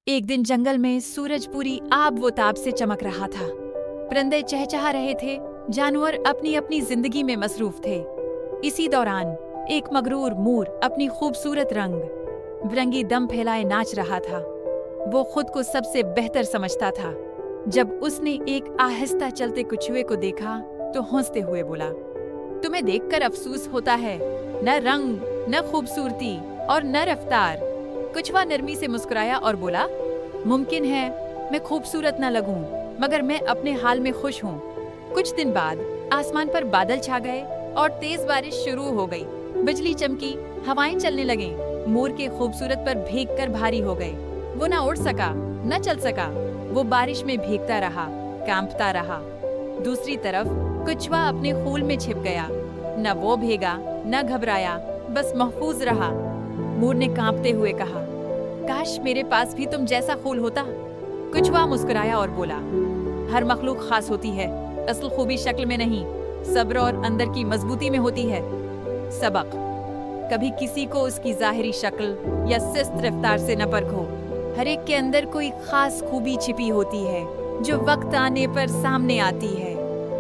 एक दिन जंगल में सूरज पूरी आब व ताब से चमक रहा था। परिंदे चहचहा रहे थे, जानवर अपनी अपनी जिंदगी में मसरूफ थे। इसी दौरान एक मगरूर मोर अपनी खूबसूरत रंग बिरंगी दम फैलाए नाच रहा था। वो खुद को सबसे बेहतर समझता था। जब उसने एक आहिस्ता चलते कछुए को देखा तो हंसते हुए बोला, तुम्हें देखकर अफसोस होता है, न रंग, न खूबसूरती और न रफ्तार। कछुआ नरमी से मुस्कुराया और बोला, मुमकिन है मैं खूबसूरत न लगूं, मगर मैं अपने हाल में खुश हूँ। कुछ दिन बाद आसमान पर बादल छा गए और तेज बारिश शुरू हो गई। बिजली चमकी, हवाएं चलने लगी। मोर के खूबसूरत पर भीगकर भारी हो गए। वो न उड़ सका, न चल सका। वो बारिश में भीगता रहा, कांपता रहा। दूसरी तरफ कछुआ अपने खूल में छिप गया। न वो भीगा, न घबराया, बस महफूज रहा। मोर ने कांपते हुए कहा, काश मेरे पास भी तुम जैसा खूल होता। कछुआ मुस्कुराया और बोला, हर मखलूक खास होती है। असल खूबी शक्ल में नहीं, सब्र और अंदर की मजबूती में होती है। सबक, कभी किसी को उसकी जाहिरी शक्ल या सुस्त रफ्तार से न परखो। हर एक के अंदर कोई खास खूबी छिपी होती है जो वक्त आने पर सामने आती है।